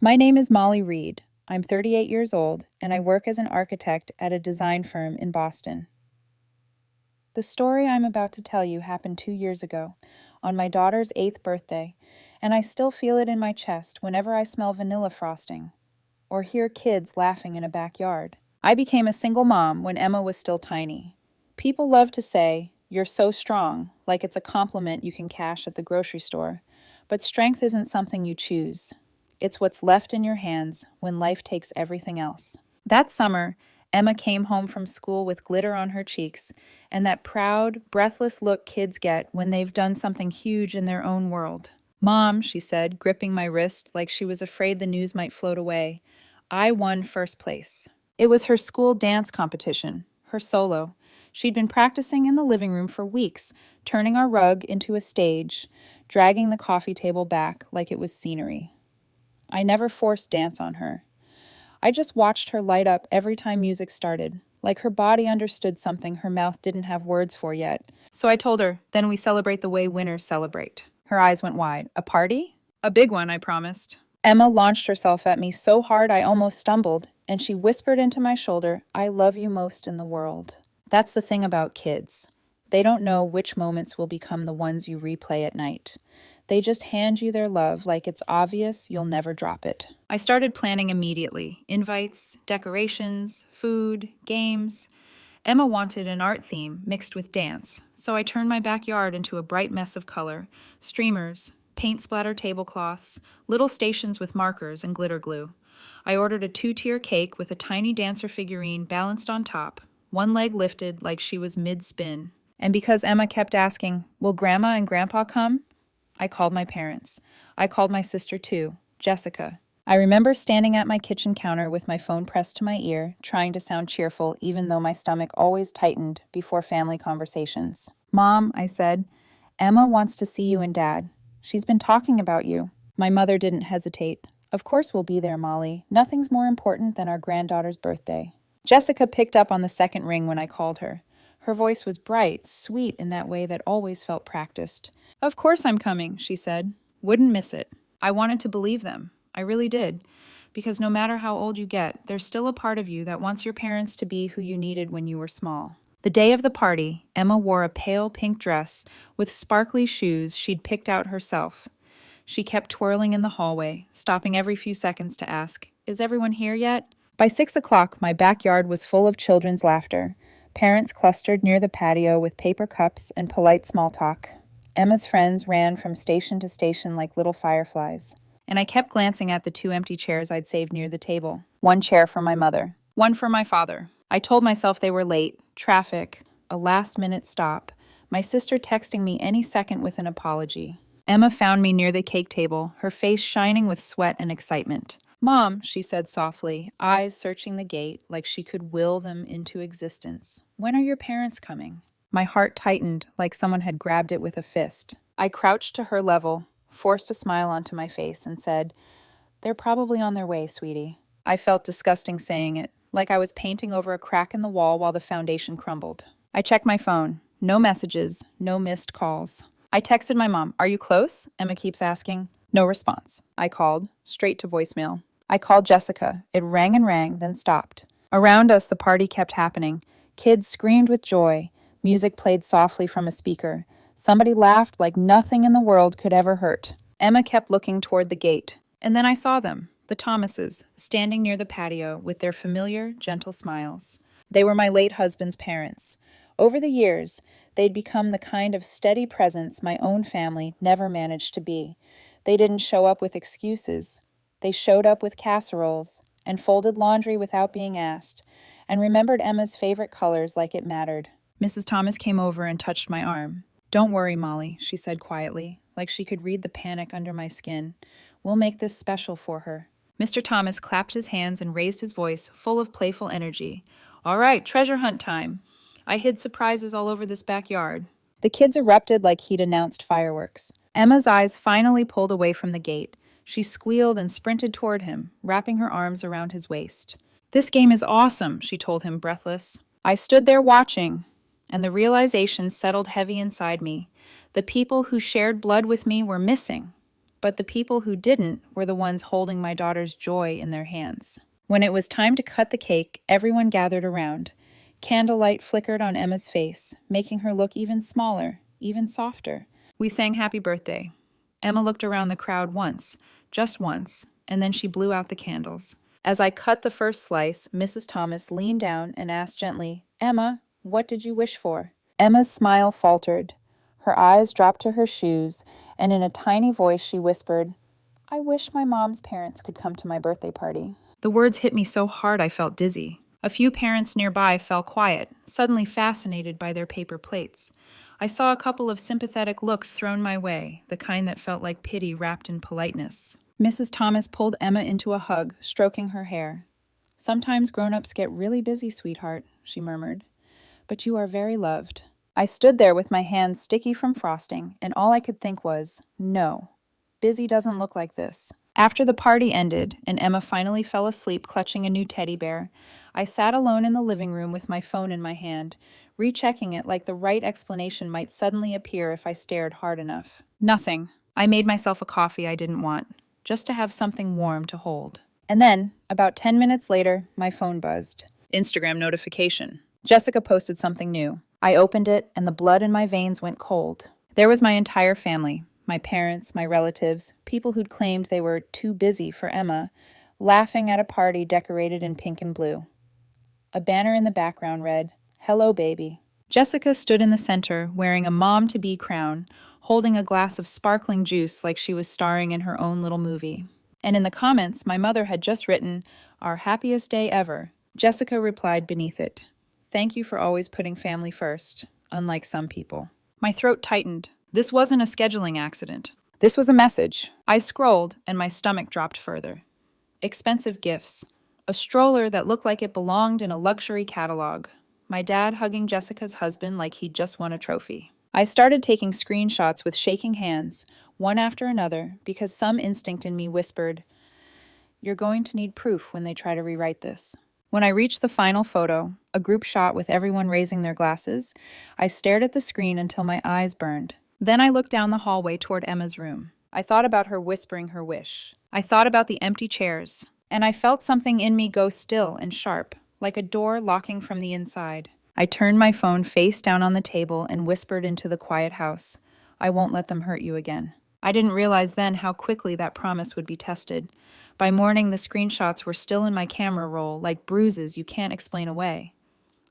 My name is Molly Reed. I'm 38 years old, and I work as an architect at a design firm in Boston. The story I'm about to tell you happened 2 years ago, on my daughter's 8th birthday, and I still feel it in my chest whenever I smell vanilla frosting or hear kids laughing in a backyard. I became a single mom when Emma was still tiny. People love to say, "You're so strong," like it's a compliment you can cash at the grocery store. But strength isn't something you choose. It's what's left in your hands when life takes everything else. That summer, Emma came home from school with glitter on her cheeks and that proud, breathless look kids get when they've done something huge in their own world. "Mom," she said, gripping my wrist like she was afraid the news might float away, "I won first place." It was her school dance competition, her solo. She'd been practicing in the living room for weeks, turning our rug into a stage, dragging the coffee table back like it was scenery. I never forced dance on her. I just watched her light up every time music started, like her body understood something her mouth didn't have words for yet. So I told her, "Then we celebrate the way winners celebrate." Her eyes went wide. "A party?" "A big one," I promised. Emma launched herself at me so hard I almost stumbled, and she whispered into my shoulder, "I love you most in the world." That's the thing about kids. They don't know which moments will become the ones you replay at night. They just hand you their love like it's obvious you'll never drop it. I started planning immediately. Invites, decorations, food, games. Emma wanted an art theme mixed with dance, so I turned my backyard into a bright mess of color. Streamers, paint splatter tablecloths, little stations with markers and glitter glue. I ordered a 2-tier cake with a tiny dancer figurine balanced on top, one leg lifted like she was mid-spin. And because Emma kept asking, "Will Grandma and Grandpa come?" I called my parents. I called my sister too, Jessica. I remember standing at my kitchen counter with my phone pressed to my ear, trying to sound cheerful even though my stomach always tightened before family conversations. "Mom," I said, "Emma wants to see you and Dad. She's been talking about you." My mother didn't hesitate. "Of course we'll be there, Molly. Nothing's more important than our granddaughter's birthday." Jessica picked up on the second ring when I called her. Her voice was bright, sweet in that way that always felt practiced. "Of course I'm coming," she said. "Wouldn't miss it." I wanted to believe them. I really did. Because no matter how old you get, there's still a part of you that wants your parents to be who you needed when you were small. The day of the party, Emma wore a pale pink dress with sparkly shoes she'd picked out herself. She kept twirling in the hallway, stopping every few seconds to ask, "Is everyone here yet?" By 6 o'clock, my backyard was full of children's laughter. Parents clustered near the patio with paper cups and polite small talk. Emma's friends ran from station to station like little fireflies. And I kept glancing at the 2 empty chairs I'd saved near the table. One chair for my mother, one for my father. I told myself they were late, traffic, a last-minute stop, my sister texting me any second with an apology. Emma found me near the cake table, her face shining with sweat and excitement. "Mom," she said softly, eyes searching the gate like she could will them into existence. "When are your parents coming?" My heart tightened like someone had grabbed it with a fist. I crouched to her level, forced a smile onto my face, and said, "They're probably on their way, sweetie." I felt disgusting saying it, like I was painting over a crack in the wall while the foundation crumbled. I checked my phone. No messages, no missed calls. I texted my mom, "Are you close?" Emma keeps asking. No response. I called, straight to voicemail. I called Jessica. It rang and rang, then stopped. Around us, the party kept happening. Kids screamed with joy. Music played softly from a speaker. Somebody laughed like nothing in the world could ever hurt. Emma kept looking toward the gate. And then I saw them, the Thomases, standing near the patio with their familiar, gentle smiles. They were my late husband's parents. Over the years, they'd become the kind of steady presence my own family never managed to be. They didn't show up with excuses. They showed up with casseroles and folded laundry without being asked and remembered Emma's favorite colors like it mattered. Mrs. Thomas came over and touched my arm. "Don't worry, Molly," she said quietly, like she could read the panic under my skin. "We'll make this special for her." Mr. Thomas clapped his hands and raised his voice, full of playful energy. "All right, treasure hunt time." I hid surprises all over this backyard. The kids erupted like he'd announced fireworks. Emma's eyes finally pulled away from the gate. She squealed and sprinted toward him, wrapping her arms around his waist. "This game is awesome," she told him, breathless. I stood there watching, and the realization settled heavy inside me. The people who shared blood with me were missing. but the people who didn't were the ones holding my daughter's joy in their hands. When it was time to cut the cake, everyone gathered around. Candlelight flickered on Emma's face, making her look even smaller, even softer. We sang happy birthday. Emma looked around the crowd once, just once, and then she blew out the candles. As I cut the first slice, Mrs. Thomas leaned down and asked gently, "Emma, what did you wish for?" Emma's smile faltered. Her eyes dropped to her shoes, and in a tiny voice she whispered, "I wish my mom's parents could come to my birthday party." The words hit me so hard I felt dizzy. A few parents nearby fell quiet, suddenly fascinated by their paper plates. I saw a couple of sympathetic looks thrown my way, the kind that felt like pity wrapped in politeness. Mrs. Thomas pulled Emma into a hug, stroking her hair. "Sometimes grown-ups get really busy, sweetheart," she murmured. "But you are very loved." I stood there with my hands sticky from frosting, and all I could think was, no, busy doesn't look like this. After the party ended, and Emma finally fell asleep clutching a new teddy bear, I sat alone in the living room with my phone in my hand, rechecking it like the right explanation might suddenly appear if I stared hard enough. Nothing. I made myself a coffee I didn't want, just to have something warm to hold. And then, about 10 minutes later, my phone buzzed. Instagram notification. Jessica posted something new. I opened it, and the blood in my veins went cold. There was my entire family, my parents, my relatives, people who'd claimed they were too busy for Emma, laughing at a party decorated in pink and blue. A banner in the background read, "Hello, baby." Jessica stood in the center, wearing a mom-to-be crown, holding a glass of sparkling juice like she was starring in her own little movie. And in the comments, my mother had just written, "Our happiest day ever." Jessica replied beneath it, "Thank you for always putting family first, unlike some people." My throat tightened. This wasn't a scheduling accident. This was a message. I scrolled, and my stomach dropped further. Expensive gifts. A stroller that looked like it belonged in a luxury catalog. My dad hugging Jessica's husband like he'd just won a trophy. I started taking screenshots with shaking hands, one after another, because some instinct in me whispered, "You're going to need proof when they try to rewrite this." When I reached the final photo, a group shot with everyone raising their glasses, I stared at the screen until my eyes burned. Then I looked down the hallway toward Emma's room. I thought about her whispering her wish. I thought about the empty chairs, and I felt something in me go still and sharp, like a door locking from the inside. I turned my phone face down on the table and whispered into the quiet house, "I won't let them hurt you again." I didn't realize then how quickly that promise would be tested. By morning, the screenshots were still in my camera roll, like bruises you can't explain away.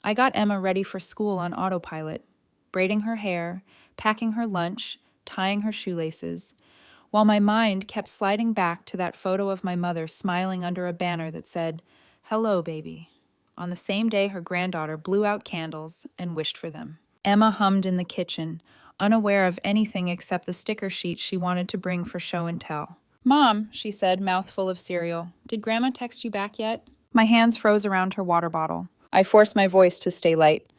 I got Emma ready for school on autopilot, braiding her hair, packing her lunch, tying her shoelaces, while my mind kept sliding back to that photo of my mother smiling under a banner that said, "Hello, baby." On the same day, her granddaughter blew out candles and wished for them. Emma hummed in the kitchen, unaware of anything except the sticker sheet she wanted to bring for show and tell. "Mom," she said, mouthful of cereal, "did Grandma text you back yet?" My hands froze around her water bottle. I forced my voice to stay light.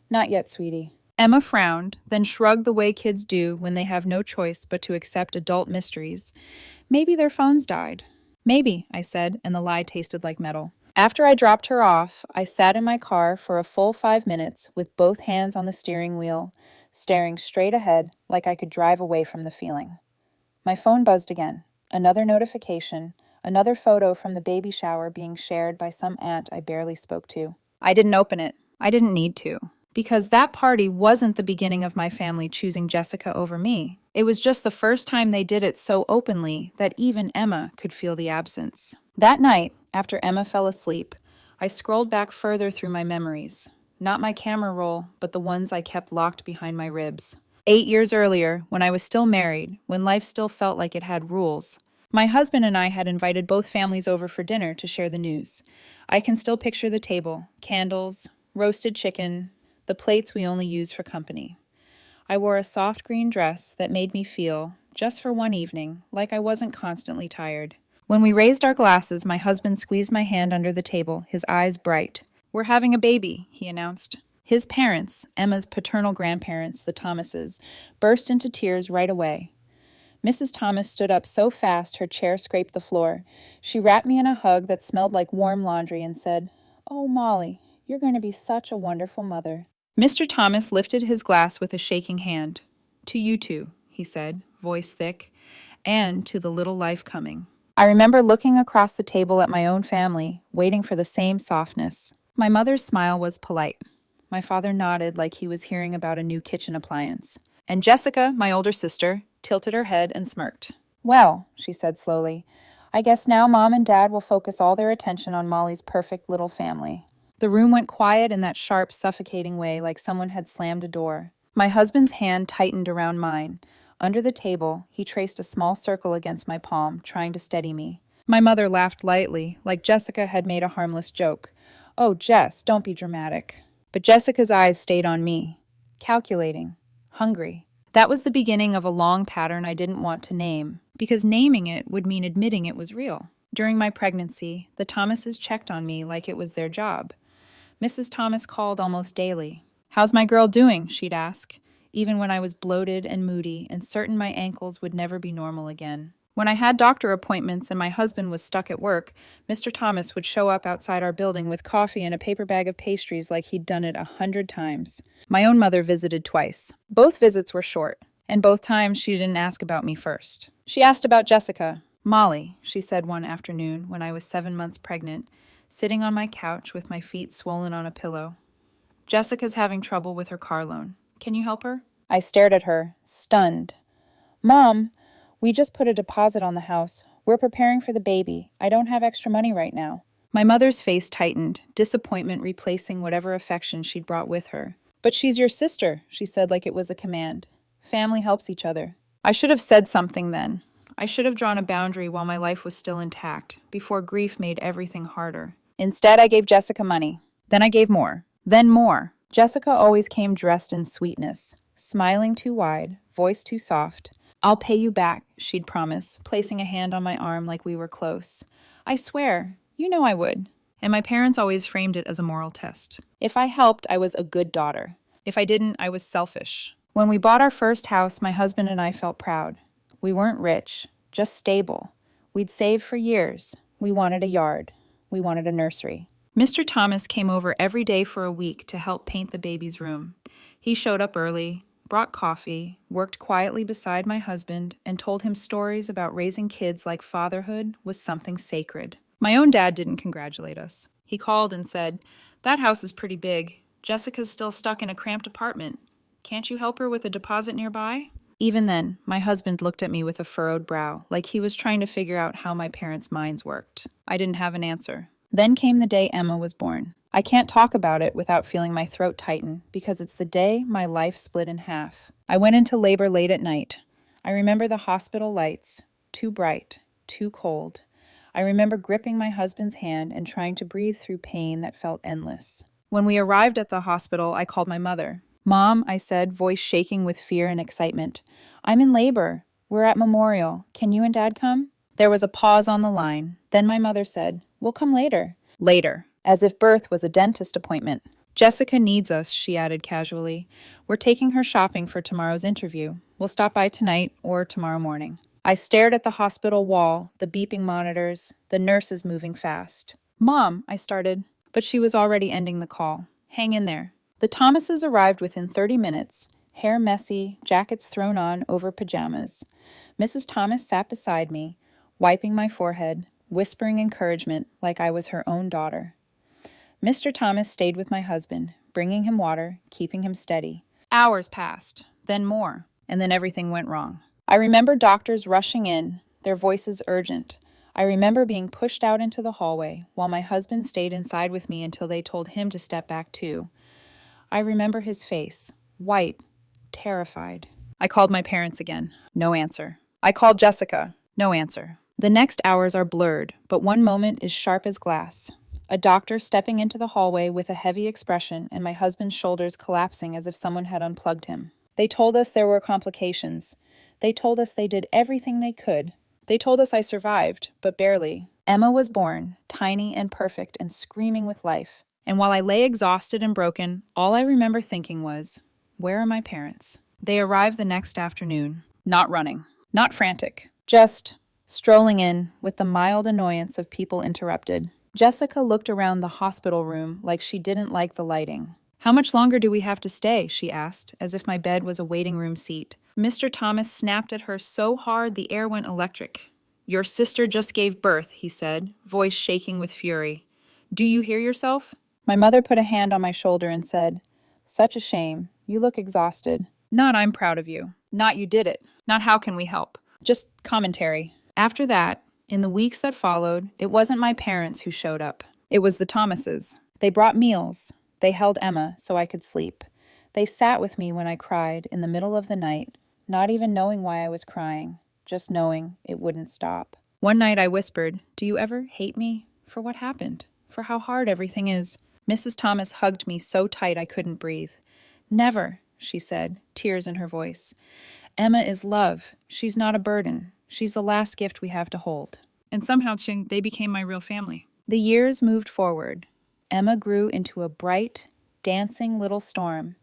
"Not yet, sweetie." Emma frowned, then shrugged the way kids do when they have no choice but to accept adult mysteries. "Maybe their phones died." "Maybe," I said, and the lie tasted like metal. After I dropped her off, I sat in my car for a full 5 minutes with both hands on the steering wheel, staring straight ahead like I could drive away from the feeling. My phone buzzed again. Another notification, another photo from the baby shower being shared by some aunt I barely spoke to. I didn't open it. I didn't need to. Because that party wasn't the beginning of my family choosing Jessica over me. It was just the first time they did it so openly that even Emma could feel the absence. That night, after Emma fell asleep, I scrolled back further through my memories. Not my camera roll, but the ones I kept locked behind my ribs. 8 years earlier, when I was still married, when life still felt like it had rules, my husband and I had invited both families over for dinner to share the news. I can still picture the table, candles, roasted chicken, the plates we only use for company. I wore a soft green dress that made me feel, just for one evening, like I wasn't constantly tired. When we raised our glasses, my husband squeezed my hand under the table, his eyes bright. "We're having a baby," he announced. His parents, Emma's paternal grandparents, the Thomases, burst into tears right away. Mrs. Thomas stood up so fast her chair scraped the floor. She wrapped me in a hug that smelled like warm laundry and said, "Oh, Molly, you're going to be such a wonderful mother." Mr. Thomas lifted his glass with a shaking hand. "To you two," he said, voice thick. and to the little life coming. I remember looking across the table at my own family, waiting for the same softness. My mother's smile was polite. My father nodded like he was hearing about a new kitchen appliance. And Jessica, my older sister, tilted her head and smirked. "Well," she said slowly, "I guess now Mom and Dad will focus all their attention on Molly's perfect little family." The room went quiet in that sharp, suffocating way, like someone had slammed a door. My husband's hand tightened around mine. Under the table, he traced a small circle against my palm, trying to steady me. My mother laughed lightly, like Jessica had made a harmless joke. "Oh, Jess, don't be dramatic." But Jessica's eyes stayed on me, calculating, hungry. That was the beginning of a long pattern I didn't want to name, because naming it would mean admitting it was real. During my pregnancy, the Thomases checked on me like it was their job. Mrs. Thomas called almost daily. "How's my girl doing?" she'd ask, even when I was bloated and moody and certain my ankles would never be normal again. When I had doctor appointments and my husband was stuck at work, Mr. Thomas would show up outside our building with coffee and a paper bag of pastries like he'd done it 100 times. My own mother visited twice. Both visits were short, and both times she didn't ask about me first. She asked about Jessica. "Molly," she said one afternoon when I was 7 months pregnant, sitting on my couch with my feet swollen on a pillow. "Jessica's having trouble with her car loan. Can you help her?" I stared at her, stunned. "Mom, we just put a deposit on the house. We're preparing for the baby. I don't have extra money right now." My mother's face tightened, disappointment replacing whatever affection she'd brought with her. "But she's your sister," she said like it was a command. "Family helps each other." I should have said something then. I should have drawn a boundary while my life was still intact, before grief made everything harder. Instead, I gave Jessica money. Then I gave more. Then more. Jessica always came dressed in sweetness, smiling too wide, voice too soft. "I'll pay you back," she'd promise, placing a hand on my arm like we were close. "I swear, you know I would." And my parents always framed it as a moral test. If I helped, I was a good daughter. If I didn't, I was selfish. When we bought our first house, my husband and I felt proud. We weren't rich, just stable. We'd saved for years. We wanted a yard. We wanted a nursery. Mr. Thomas came over every day for a week to help paint the baby's room. He showed up early, brought coffee, worked quietly beside my husband, and told him stories about raising kids like fatherhood was something sacred. My own dad didn't congratulate us. He called and said, "That house is pretty big. Jessica's still stuck in a cramped apartment. Can't you help her with a deposit nearby?" Even then, my husband looked at me with a furrowed brow, like he was trying to figure out how my parents' minds worked. I didn't have an answer. Then came the day Emma was born. I can't talk about it without feeling my throat tighten, because it's the day my life split in half. I went into labor late at night. I remember the hospital lights, too bright, too cold. I remember gripping my husband's hand and trying to breathe through pain that felt endless. When we arrived at the hospital, I called my mother. "Mom," I said, voice shaking with fear and excitement. "I'm in labor. We're at Memorial. Can you and Dad come?" There was a pause on the line. Then my mother said, "We'll come later." Later. As if birth was a dentist appointment. "Jessica needs us," she added casually. "We're taking her shopping for tomorrow's interview. We'll stop by tonight or tomorrow morning." I stared at the hospital wall, the beeping monitors, the nurses moving fast. "Mom," I started, but she was already ending the call. "Hang in there." The Thomases arrived within 30 minutes, hair messy, jackets thrown on over pajamas. Mrs. Thomas sat beside me, wiping my forehead, whispering encouragement like I was her own daughter. Mr. Thomas stayed with my husband, bringing him water, keeping him steady. Hours passed, then more, and then everything went wrong. I remember doctors rushing in, their voices urgent. I remember being pushed out into the hallway, while my husband stayed inside with me until they told him to step back too. I remember his face, white, terrified. I called my parents again. No answer. I called Jessica. No answer. The next hours are blurred, but one moment is sharp as glass. A doctor stepping into the hallway with a heavy expression and my husband's shoulders collapsing as if someone had unplugged him. They told us there were complications. They told us they did everything they could. They told us I survived, but barely. Emma was born, tiny and perfect and screaming with life. And while I lay exhausted and broken, all I remember thinking was, where are my parents? They arrived the next afternoon, not running, not frantic, just strolling in with the mild annoyance of people interrupted. Jessica looked around the hospital room like she didn't like the lighting. How much longer do we have to stay? She asked, as if my bed was a waiting room seat. Mr. Thomas snapped at her so hard the air went electric. Your sister just gave birth, he said, voice shaking with fury. Do you hear yourself? My mother put a hand on my shoulder and said, Such a shame. You look exhausted. Not I'm proud of you. Not you did it. Not how can we help. Just commentary. After that, in the weeks that followed, it wasn't my parents who showed up. It was the Thomases. They brought meals. They held Emma so I could sleep. They sat with me when I cried in the middle of the night, not even knowing why I was crying, just knowing it wouldn't stop. One night I whispered, Do you ever hate me? For what happened? For how hard everything is. Mrs. Thomas hugged me so tight I couldn't breathe. Never, she said, tears in her voice. Emma is love. She's not a burden. She's the last gift we have to hold. And somehow they became my real family. The years moved forward. Emma grew into a bright, dancing little storm.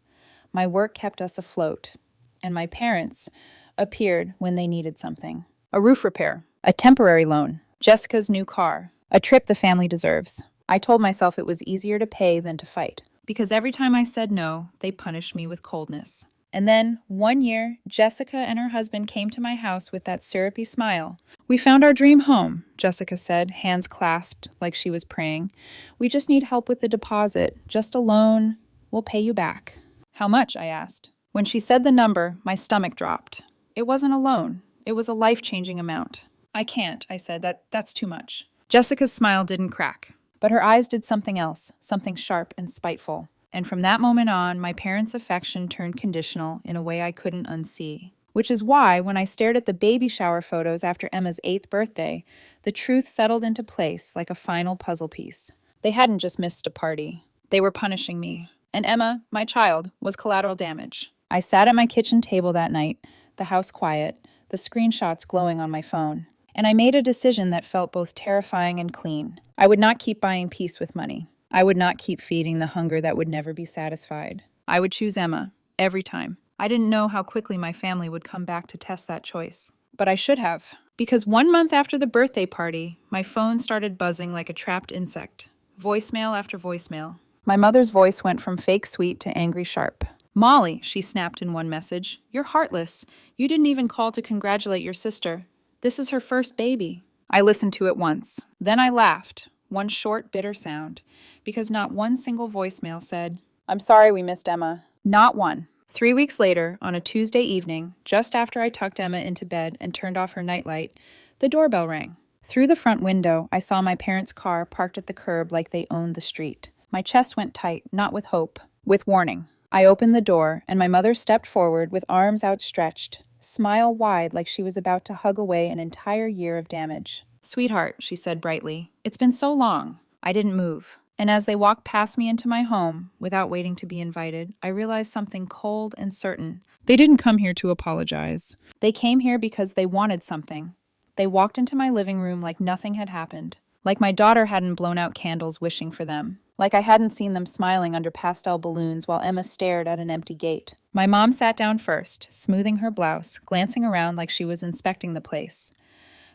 My work kept us afloat, and my parents appeared when they needed something. A roof repair, a temporary loan, Jessica's new car, a trip the family deserves. I told myself it was easier to pay than to fight, because every time I said no, they punished me with coldness. And then, one year, Jessica and her husband came to my house with that syrupy smile. We found our dream home, Jessica said, hands clasped like she was praying. We just need help with the deposit, just a loan. We'll pay you back. How much? I asked. When she said the number, my stomach dropped. It wasn't a loan. It was a life-changing amount. I can't, I said. That's too much. Jessica's smile didn't crack, but her eyes did something else, something sharp and spiteful. And from that moment on, my parents' affection turned conditional in a way I couldn't unsee. Which is why, when I stared at the baby shower photos after Emma's 8th birthday, the truth settled into place like a final puzzle piece. They hadn't just missed a party. They were punishing me. And Emma, my child, was collateral damage. I sat at my kitchen table that night, the house quiet, the screenshots glowing on my phone. And I made a decision that felt both terrifying and clean. I would not keep buying peace with money. I would not keep feeding the hunger that would never be satisfied. I would choose Emma, every time. I didn't know how quickly my family would come back to test that choice. But I should have. Because 1 month after the birthday party, my phone started buzzing like a trapped insect. Voicemail after voicemail. My mother's voice went from fake sweet to angry sharp. Molly, she snapped in one message, you're heartless. You didn't even call to congratulate your sister. This is her first baby. I listened to it once. Then I laughed. One short, bitter sound. Because not one single voicemail said, I'm sorry we missed Emma. Not one. 3 weeks later, on a Tuesday evening, just after I tucked Emma into bed and turned off her nightlight, the doorbell rang. Through the front window, I saw my parents' car parked at the curb like they owned the street. My chest went tight, not with hope, with warning. I opened the door, and my mother stepped forward with arms outstretched, smile wide like she was about to hug away an entire year of damage. Sweetheart, she said brightly, it's been so long. I didn't move. And as they walked past me into my home, without waiting to be invited, I realized something cold and certain. They didn't come here to apologize. They came here because they wanted something. They walked into my living room like nothing had happened. Like my daughter hadn't blown out candles wishing for them. Like I hadn't seen them smiling under pastel balloons while Emma stared at an empty gate. My mom sat down first, smoothing her blouse, glancing around like she was inspecting the place.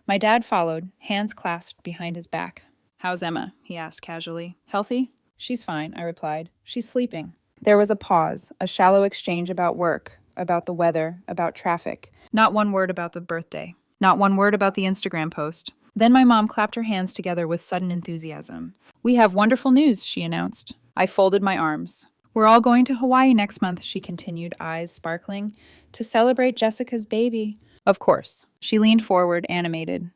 My dad followed, hands clasped behind his back. How's Emma? He asked casually. Healthy? She's fine, I replied. She's sleeping. There was a pause, a shallow exchange about work, about the weather, about traffic. Not one word about the birthday. Not one word about the Instagram post. Then my mom clapped her hands together with sudden enthusiasm. We have wonderful news, she announced. I folded my arms. We're all going to Hawaii next month, she continued, eyes sparkling, to celebrate Jessica's baby. Of course. She leaned forward, animated.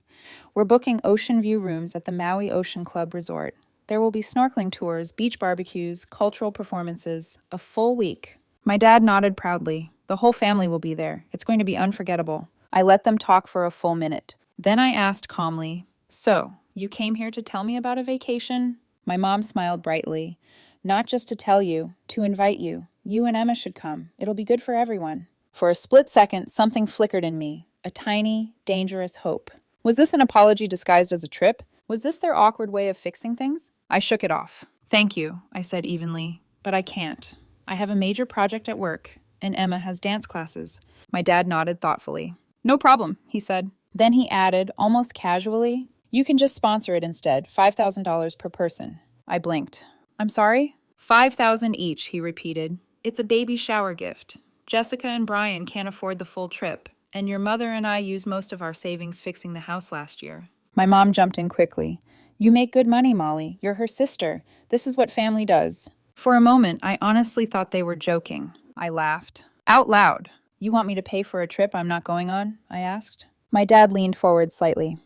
We're booking ocean view rooms at the Maui Ocean Club Resort. There will be snorkeling tours, beach barbecues, cultural performances, a full week. My dad nodded proudly. The whole family will be there. It's going to be unforgettable. I let them talk for a full minute. Then I asked calmly, So, you came here to tell me about a vacation? My mom smiled brightly. Not just to tell you, to invite you. You and Emma should come. It'll be good for everyone. For a split second, something flickered in me, a tiny, dangerous hope. Was this an apology disguised as a trip? Was this their awkward way of fixing things? I shook it off. Thank you, I said evenly, but I can't. I have a major project at work, and Emma has dance classes. My dad nodded thoughtfully. No problem, he said. Then he added, almost casually, you can just sponsor it instead, $5,000 per person. I blinked. I'm sorry? 5,000 each, he repeated. It's a baby shower gift. Jessica and Brian can't afford the full trip, and your mother and I used most of our savings fixing the house last year. My mom jumped in quickly. You make good money, Molly. You're her sister. This is what family does. For a moment, I honestly thought they were joking. I laughed. Out loud. You want me to pay for a trip I'm not going on? I asked. My dad leaned forward slightly.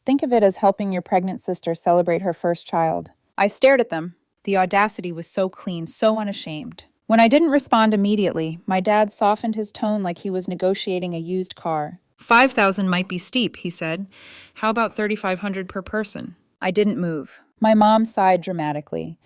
Think of it as helping your pregnant sister celebrate her first child. I stared at them. The audacity was so clean, so unashamed. When I didn't respond immediately, my dad softened his tone like he was negotiating a used car. 5,000 might be steep, he said. How about 3,500 per person? I didn't move. My mom sighed dramatically.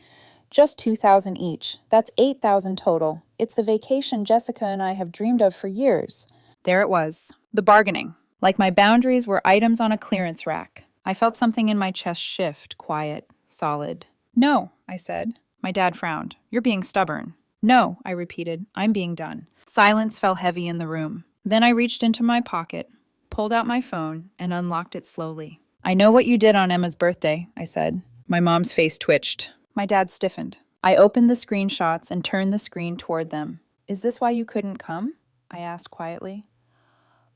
Just 2,000 each. That's 8,000 total. It's the vacation Jessica and I have dreamed of for years. There it was. The bargaining. Like my boundaries were items on a clearance rack. I felt something in my chest shift, quiet, solid. No, I said. My dad frowned. You're being stubborn. No, I repeated. I'm being done. Silence fell heavy in the room. Then I reached into my pocket, pulled out my phone, and unlocked it slowly. I know what you did on Emma's birthday, I said. My mom's face twitched. My dad stiffened. I opened the screenshots and turned the screen toward them. Is this why you couldn't come? I asked quietly.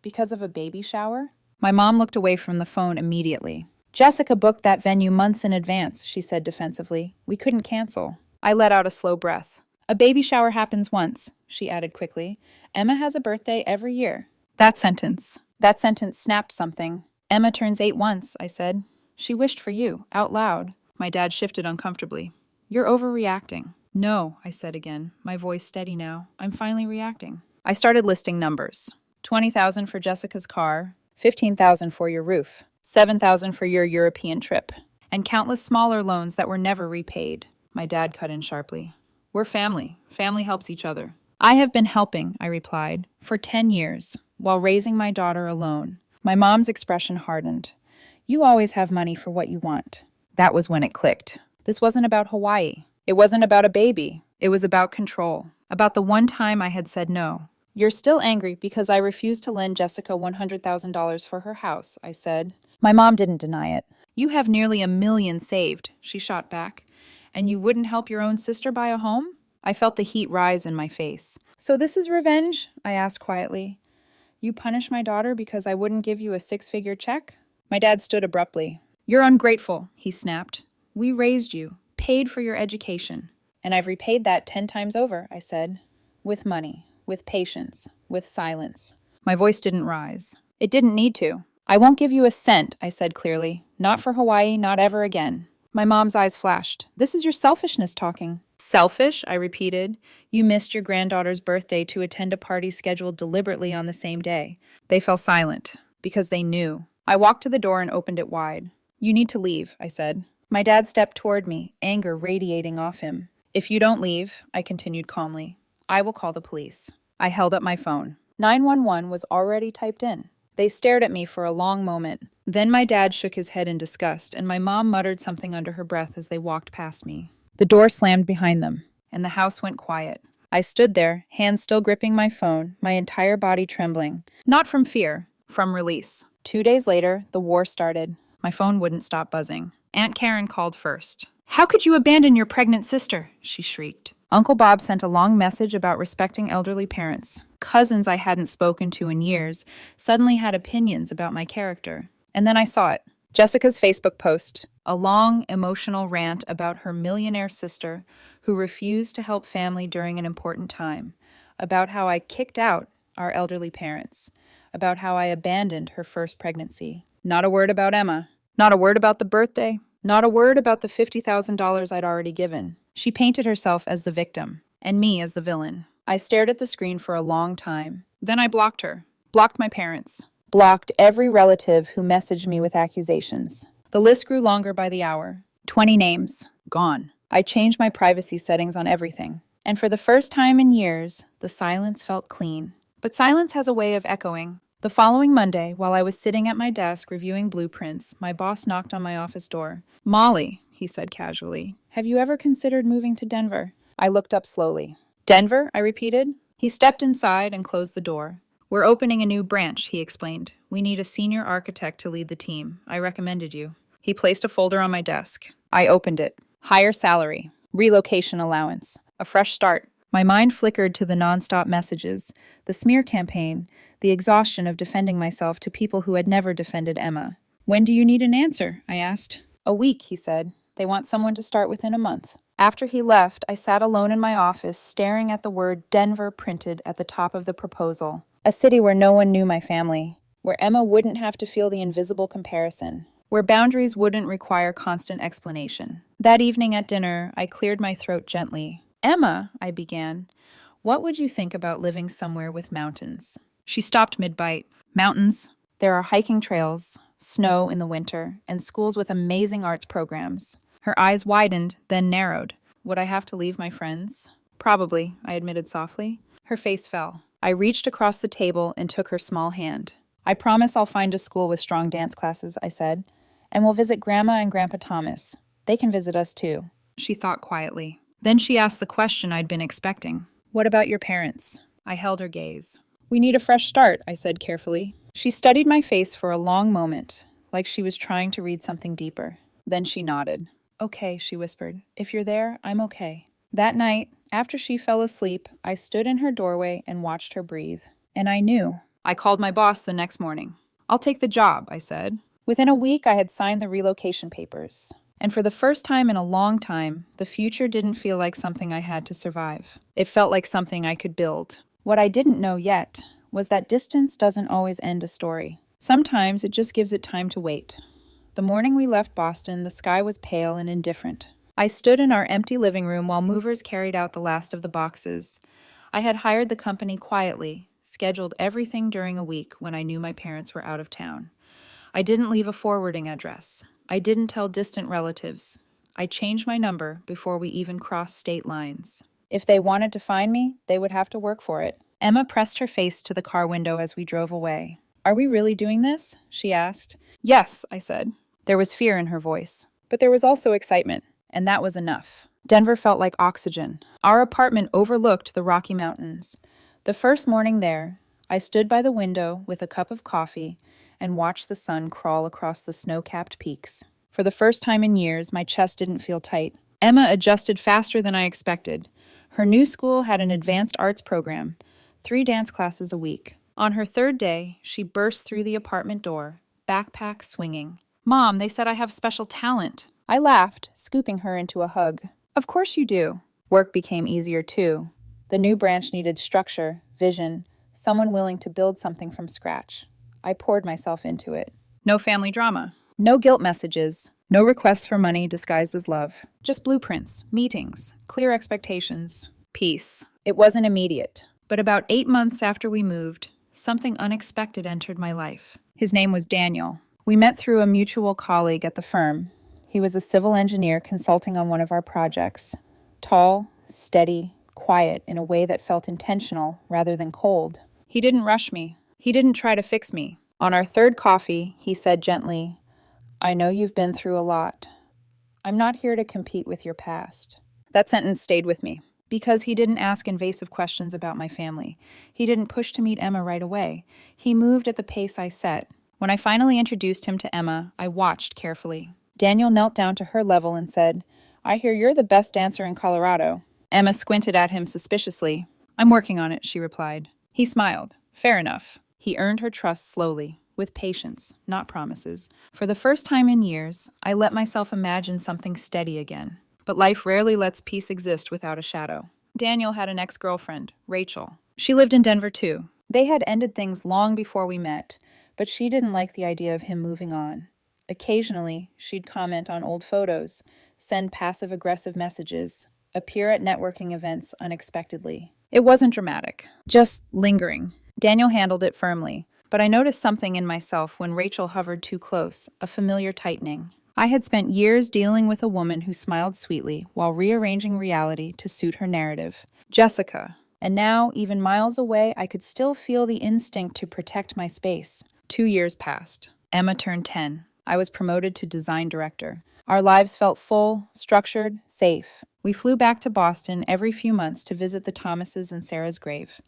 Because of a baby shower? My mom looked away from the phone immediately. Jessica booked that venue months in advance, she said defensively. We couldn't cancel. I let out a slow breath. A baby shower happens once, she added quickly. Emma has a birthday every year. That sentence snapped something. Emma turns 8 once, I said. She wished for you, out loud. My dad shifted uncomfortably. You're overreacting. No, I said again, my voice steady now. I'm finally reacting. I started listing numbers. 20,000 for Jessica's car, 15,000 for your roof, 7,000 for your European trip, and countless smaller loans that were never repaid. My dad cut in sharply. We're family. Family helps each other. I have been helping, I replied, for 10 years, while raising my daughter alone. My mom's expression hardened. You always have money for what you want. That was when it clicked. This wasn't about Hawaii. It wasn't about a baby. It was about control. About the one time I had said no. You're still angry because I refused to lend Jessica $100,000 for her house, I said. My mom didn't deny it. You have nearly $1 million saved, she shot back. And you wouldn't help your own sister buy a home? I felt the heat rise in my face. So this is revenge? I asked quietly. You punish my daughter because I wouldn't give you a 6-figure check? My dad stood abruptly. You're ungrateful, he snapped. We raised you, paid for your education. And I've repaid that 10 times over, I said. With money, with patience, with silence. My voice didn't rise. It didn't need to. I won't give you a cent, I said clearly. Not for Hawaii, not ever again. My mom's eyes flashed. This is your selfishness talking. Selfish, I repeated. You missed your granddaughter's birthday to attend a party scheduled deliberately on the same day. They fell silent, because they knew. I walked to the door and opened it wide. You need to leave, I said. My dad stepped toward me, anger radiating off him. If you don't leave, I continued calmly, I will call the police. I held up my phone. 911 was already typed in. They stared at me for a long moment. Then my dad shook his head in disgust, and my mom muttered something under her breath as they walked past me. The door slammed behind them, and the house went quiet. I stood there, hands still gripping my phone, my entire body trembling. Not from fear, from release. 2 days later, the war started. My phone wouldn't stop buzzing. Aunt Karen called first. How could you abandon your pregnant sister? She shrieked. Uncle Bob sent a long message about respecting elderly parents. Cousins I hadn't spoken to in years suddenly had opinions about my character. And then I saw it. Jessica's Facebook post. A long, emotional rant about her millionaire sister who refused to help family during an important time. About how I kicked out our elderly parents. About how I abandoned her first pregnancy. Not a word about Emma. Not a word about the birthday. Not a word about the $50,000 I'd already given. She painted herself as the victim, and me as the villain. I stared at the screen for a long time. Then I blocked her. Blocked my parents. Blocked every relative who messaged me with accusations. The list grew longer by the hour. 20 names. Gone. I changed my privacy settings on everything. And for the first time in years, the silence felt clean. But silence has a way of echoing. The following Monday, while I was sitting at my desk reviewing blueprints, my boss knocked on my office door. Molly, he said casually, have you ever considered moving to Denver? I looked up slowly. Denver, I repeated. He stepped inside and closed the door. We're opening a new branch, he explained. We need a senior architect to lead the team. I recommended you. He placed a folder on my desk. I opened it. Higher salary. Relocation allowance. A fresh start. My mind flickered to the nonstop messages, the smear campaign, the exhaustion of defending myself to people who had never defended Emma. When do you need an answer? I asked. A week, he said. They want someone to start within a month. After he left, I sat alone in my office, staring at the word Denver printed at the top of the proposal. A city where no one knew my family, where Emma wouldn't have to feel the invisible comparison, where boundaries wouldn't require constant explanation. That evening at dinner, I cleared my throat gently. Emma, I began, what would you think about living somewhere with mountains? She stopped mid-bite. Mountains. There are hiking trails, snow in the winter, and schools with amazing arts programs. Her eyes widened, then narrowed. Would I have to leave my friends? Probably, I admitted softly. Her face fell. I reached across the table and took her small hand. I promise I'll find a school with strong dance classes, I said, and we'll visit Grandma and Grandpa Thomas. They can visit us too. She thought quietly. Then she asked the question I'd been expecting. What about your parents? I held her gaze. We need a fresh start, I said carefully. She studied my face for a long moment, like she was trying to read something deeper. Then she nodded. Okay, she whispered. If you're there, I'm okay. That night, after she fell asleep, I stood in her doorway and watched her breathe. And I knew. I called my boss the next morning. I'll take the job, I said. Within a week, I had signed the relocation papers. And for the first time in a long time, the future didn't feel like something I had to survive. It felt like something I could build. What I didn't know yet was that distance doesn't always end a story. Sometimes it just gives it time to wait. The morning we left Boston, the sky was pale and indifferent. I stood in our empty living room while movers carried out the last of the boxes. I had hired the company quietly, scheduled everything during a week when I knew my parents were out of town. I didn't leave a forwarding address. I didn't tell distant relatives. I changed my number before we even crossed state lines. If they wanted to find me, they would have to work for it. Emma pressed her face to the car window as we drove away. Are we really doing this? She asked. Yes, I said. There was fear in her voice, but there was also excitement, and that was enough. Denver felt like oxygen. Our apartment overlooked the Rocky Mountains. The first morning there, I stood by the window with a cup of coffee and watched the sun crawl across the snow-capped peaks. For the first time in years, my chest didn't feel tight. Emma adjusted faster than I expected. Her new school had an advanced arts program, 3 dance classes a week. On her 3rd day, she burst through the apartment door, backpack swinging. Mom, they said I have special talent. I laughed, scooping her into a hug. Of course you do. Work became easier too. The new branch needed structure, vision, someone willing to build something from scratch. I poured myself into it. No family drama. No guilt messages. No requests for money disguised as love. Just blueprints, meetings, clear expectations, peace. It wasn't immediate. But about 8 months after we moved, something unexpected entered my life. His name was Daniel. We met through a mutual colleague at the firm. He was a civil engineer consulting on one of our projects. Tall, steady, quiet in a way that felt intentional rather than cold. He didn't rush me. He didn't try to fix me. On our 3rd coffee, he said gently, I know you've been through a lot. I'm not here to compete with your past. That sentence stayed with me. Because he didn't ask invasive questions about my family. He didn't push to meet Emma right away. He moved at the pace I set. When I finally introduced him to Emma, I watched carefully. Daniel knelt down to her level and said, I hear you're the best dancer in Colorado. Emma squinted at him suspiciously. I'm working on it, she replied. He smiled. Fair enough. He earned her trust slowly, with patience, not promises. For the first time in years, I let myself imagine something steady again. But life rarely lets peace exist without a shadow. Daniel had an ex-girlfriend, Rachel. She lived in Denver too. They had ended things long before we met, but she didn't like the idea of him moving on. Occasionally, she'd comment on old photos, send passive-aggressive messages, appear at networking events unexpectedly. It wasn't dramatic, just lingering. Daniel handled it firmly, but I noticed something in myself when Rachel hovered too close, a familiar tightening. I had spent years dealing with a woman who smiled sweetly while rearranging reality to suit her narrative. Jessica. And now, even miles away, I could still feel the instinct to protect my space. 2 years passed. Emma turned 10. I was promoted to design director. Our lives felt full, structured, safe. We flew back to Boston every few months to visit the Thomases and Sarah's grave.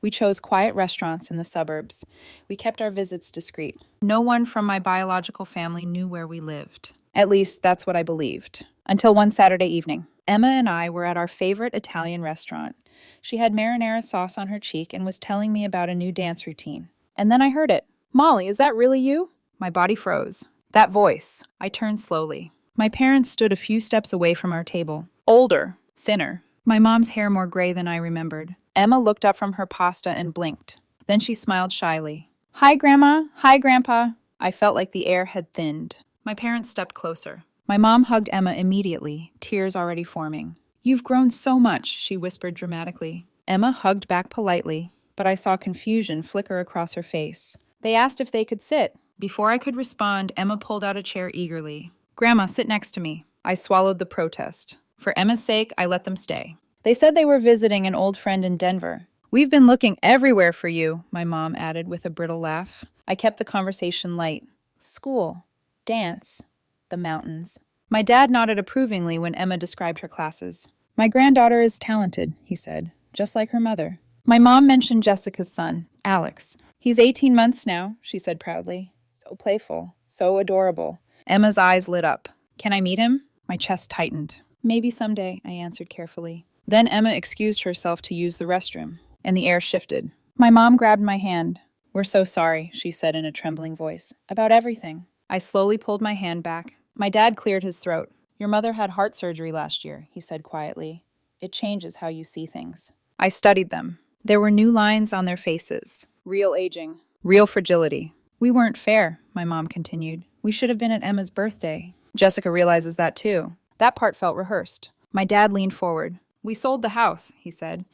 We chose quiet restaurants in the suburbs. We kept our visits discreet. No one from my biological family knew where we lived. At least, that's what I believed. Until one Saturday evening. Emma and I were at our favorite Italian restaurant. She had marinara sauce on her cheek and was telling me about a new dance routine. And then I heard it. "Molly, is that really you?" My body froze. That voice. I turned slowly. My parents stood a few steps away from our table. Older, thinner. My mom's hair more gray than I remembered. Emma looked up from her pasta and blinked. Then she smiled shyly. "Hi, Grandma. Hi, Grandpa." I felt like the air had thinned. My parents stepped closer. My mom hugged Emma immediately, tears already forming. "You've grown so much," she whispered dramatically. Emma hugged back politely, but I saw confusion flicker across her face. They asked if they could sit. Before I could respond, Emma pulled out a chair eagerly. "Grandma, sit next to me." I swallowed the protest. For Emma's sake, I let them stay. They said they were visiting an old friend in Denver. "We've been looking everywhere for you," my mom added with a brittle laugh. I kept the conversation light. School, dance, the mountains. My dad nodded approvingly when Emma described her classes. "My granddaughter is talented," he said, "just like her mother." My mom mentioned Jessica's son, Alex. "He's 18 months now," she said proudly. "So playful, so adorable." Emma's eyes lit up. "Can I meet him?" My chest tightened. "Maybe someday," I answered carefully. Then Emma excused herself to use the restroom, and the air shifted. My mom grabbed my hand. "We're so sorry," she said in a trembling voice, "about everything." I slowly pulled my hand back. My dad cleared his throat. "Your mother had heart surgery last year," he said quietly. "It changes how you see things." I studied them. There were new lines on their faces. Real aging. Real fragility. "We weren't fair," my mom continued. "We should have been at Emma's birthday." Jessica realizes that too. That part felt rehearsed. My dad leaned forward. "We sold the house," he said.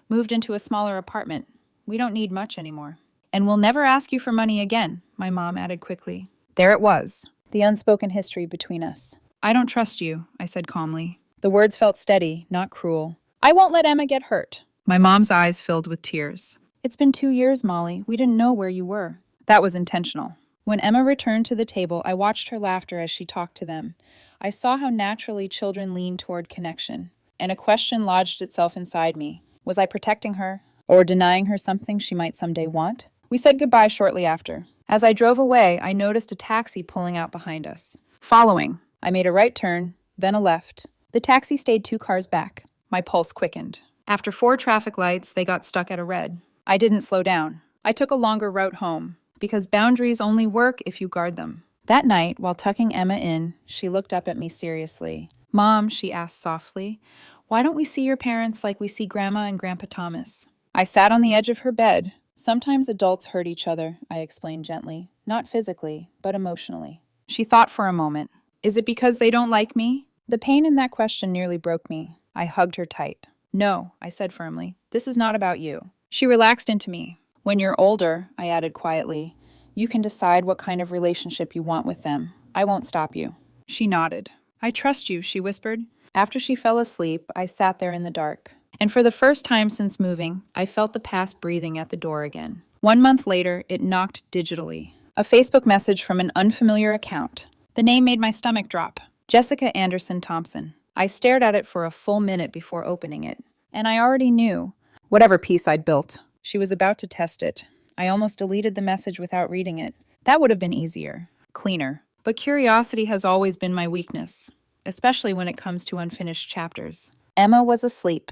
"Moved into a smaller apartment. We don't need much anymore." "And we'll never ask you for money again," my mom added quickly. There it was. The unspoken history between us. "I don't trust you," I said calmly. The words felt steady, not cruel. "I won't let Emma get hurt." My mom's eyes filled with tears. "It's been 2 years, Molly. We didn't know where you were." That was intentional. When Emma returned to the table, I watched her laughter as she talked to them. I saw how naturally children lean toward connection, and a question lodged itself inside me. Was I protecting her, or denying her something she might someday want? We said goodbye shortly after. As I drove away, I noticed a taxi pulling out behind us. Following, I made a right turn, then a left. The taxi stayed 2 cars back. My pulse quickened. After 4 traffic lights, they got stuck at a red. I didn't slow down. I took a longer route home, because boundaries only work if you guard them. That night, while tucking Emma in, she looked up at me seriously. "Mom," she asked softly, "why don't we see your parents like we see Grandma and Grandpa Thomas?" I sat on the edge of her bed. "Sometimes adults hurt each other," I explained gently. "Not physically, but emotionally." She thought for a moment. "Is it because they don't like me?" The pain in that question nearly broke me. I hugged her tight. "No," I said firmly. "This is not about you." She relaxed into me. "When you're older," I added quietly, "you can decide what kind of relationship you want with them. I won't stop you." She nodded. "I trust you," she whispered. After she fell asleep, I sat there in the dark. And for the first time since moving, I felt the past breathing at the door again. 1 month later, it knocked digitally. A Facebook message from an unfamiliar account. The name made my stomach drop. Jessica Anderson Thompson. I stared at it for a full minute before opening it. And I already knew. Whatever piece I'd built. She was about to test it. I almost deleted the message without reading it. That would have been easier. Cleaner. But curiosity has always been my weakness, especially when it comes to unfinished chapters. Emma was asleep.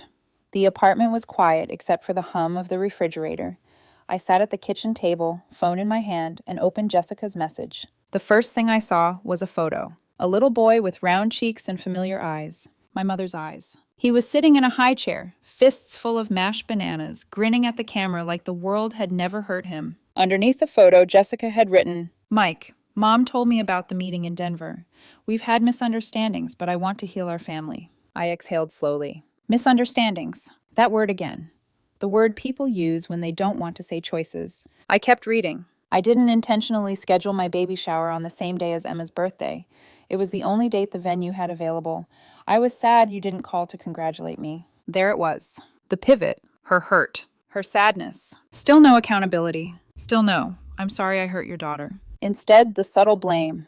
The apartment was quiet except for the hum of the refrigerator. I sat at the kitchen table, phone in my hand, and opened Jessica's message. The first thing I saw was a photo. A little boy with round cheeks and familiar eyes. My mother's eyes. He was sitting in a high chair, fists full of mashed bananas, grinning at the camera like the world had never hurt him. Underneath the photo, Jessica had written, "Mike, Mom told me about the meeting in Denver. We've had misunderstandings, but I want to heal our family." I exhaled slowly. Misunderstandings. That word again. The word people use when they don't want to say choices. I kept reading. I didn't intentionally schedule my baby shower on the same day as Emma's birthday. It was the only date the venue had available. I was sad you didn't call to congratulate me. There it was. The pivot. Her hurt. Her sadness. Still no accountability. Still no, "I'm sorry I hurt your daughter." Instead, the subtle blame.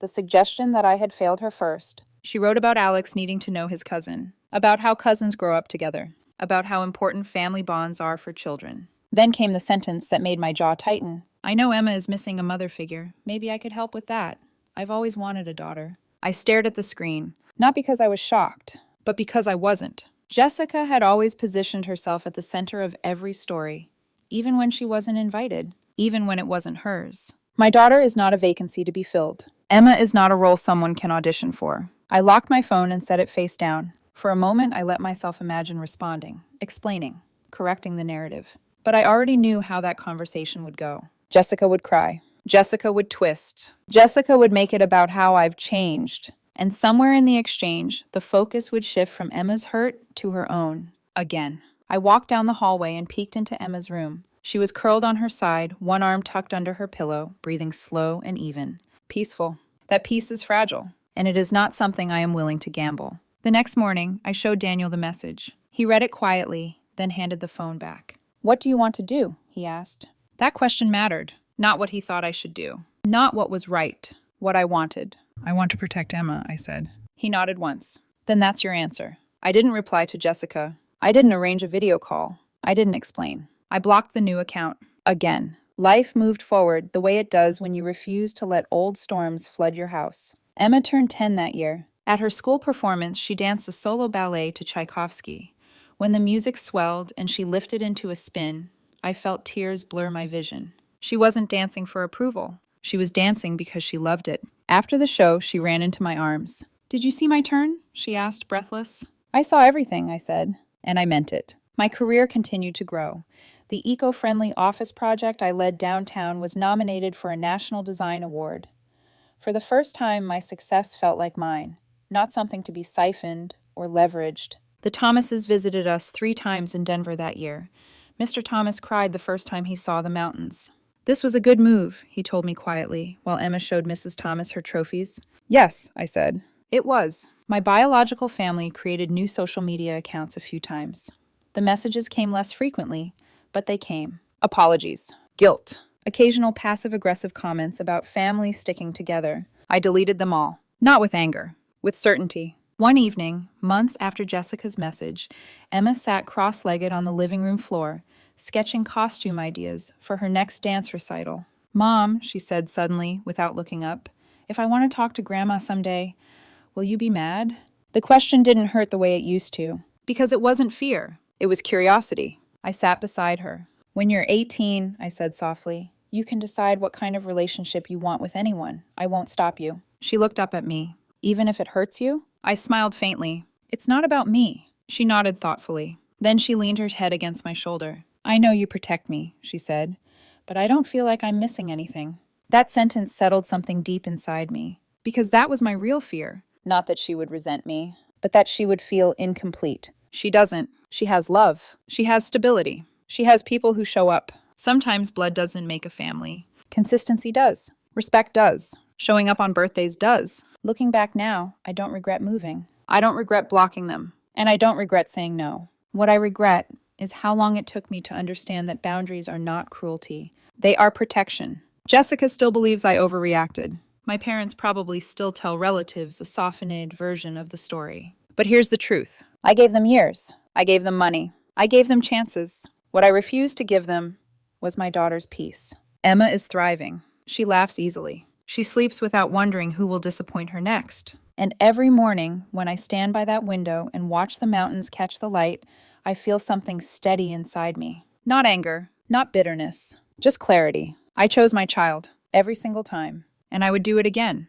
The suggestion that I had failed her first. She wrote about Alex needing to know his cousin. About how cousins grow up together. About how important family bonds are for children. Then came the sentence that made my jaw tighten. "I know Emma is missing a mother figure. Maybe I could help with that. I've always wanted a daughter." I stared at the screen, not because I was shocked, but because I wasn't. Jessica had always positioned herself at the center of every story, even when she wasn't invited, even when it wasn't hers. My daughter is not a vacancy to be filled. Emma is not a role someone can audition for. I locked my phone and set it face down. For a moment, I let myself imagine responding, explaining, correcting the narrative. But I already knew how that conversation would go. Jessica would cry. Jessica would twist. Jessica would make it about how I've changed. And somewhere in the exchange, the focus would shift from Emma's hurt to her own. Again. I walked down the hallway and peeked into Emma's room. She was curled on her side, one arm tucked under her pillow, breathing slow and even. Peaceful. That peace is fragile, and it is not something I am willing to gamble. The next morning, I showed Daniel the message. He read it quietly, then handed the phone back. "What do you want to do?" he asked. That question mattered. Not what he thought I should do. Not what was right. What I wanted. "I want to protect Emma," I said. He nodded once. "Then that's your answer." I didn't reply to Jessica. I didn't arrange a video call. I didn't explain. I blocked the new account. Again. Life moved forward the way it does when you refuse to let old storms flood your house. Emma turned 10 that year. At her school performance, she danced a solo ballet to Tchaikovsky. When the music swelled and she lifted into a spin, I felt tears blur my vision. She wasn't dancing for approval. She was dancing because she loved it. After the show, she ran into my arms. "Did you see my turn?" she asked, breathless. "I saw everything," I said, and I meant it. My career continued to grow. The eco-friendly office project I led downtown was nominated for a National Design Award. For the first time, my success felt like mine, not something to be siphoned or leveraged. The Thomases visited us 3 times in Denver that year. Mr. Thomas cried the first time he saw the mountains. "This was a good move," he told me quietly, while Emma showed Mrs. Thomas her trophies. "Yes," I said. It was. My biological family created new social media accounts a few times. The messages came less frequently, but they came. Apologies. Guilt. Occasional passive-aggressive comments about families sticking together. I deleted them all. Not with anger. With certainty. One evening, months after Jessica's message, Emma sat cross-legged on the living room floor, sketching costume ideas for her next dance recital. "Mom," she said suddenly, without looking up, "if I want to talk to Grandma someday, will you be mad?" The question didn't hurt the way it used to, because it wasn't fear. It was curiosity. I sat beside her. "When you're 18, I said softly, "you can decide what kind of relationship you want with anyone. I won't stop you." She looked up at me. "Even if it hurts you?" I smiled faintly. "It's not about me." She nodded thoughtfully. Then she leaned her head against my shoulder. "I know you protect me," she said, "but I don't feel like I'm missing anything." That sentence settled something deep inside me, because that was my real fear. Not that she would resent me, but that she would feel incomplete. She doesn't. She has love. She has stability. She has people who show up. Sometimes blood doesn't make a family. Consistency does. Respect does. Showing up on birthdays does. Looking back now, I don't regret moving. I don't regret blocking them. And I don't regret saying no. What I regret is how long it took me to understand that boundaries are not cruelty. They are protection. Jessica still believes I overreacted. My parents probably still tell relatives a softened version of the story. But here's the truth. I gave them years. I gave them money. I gave them chances. What I refused to give them was my daughter's peace. Emma is thriving. She laughs easily. She sleeps without wondering who will disappoint her next. And every morning, when I stand by that window and watch the mountains catch the light, I feel something steady inside me. Not anger, not bitterness, just clarity. I chose my child, every single time. And I would do it again.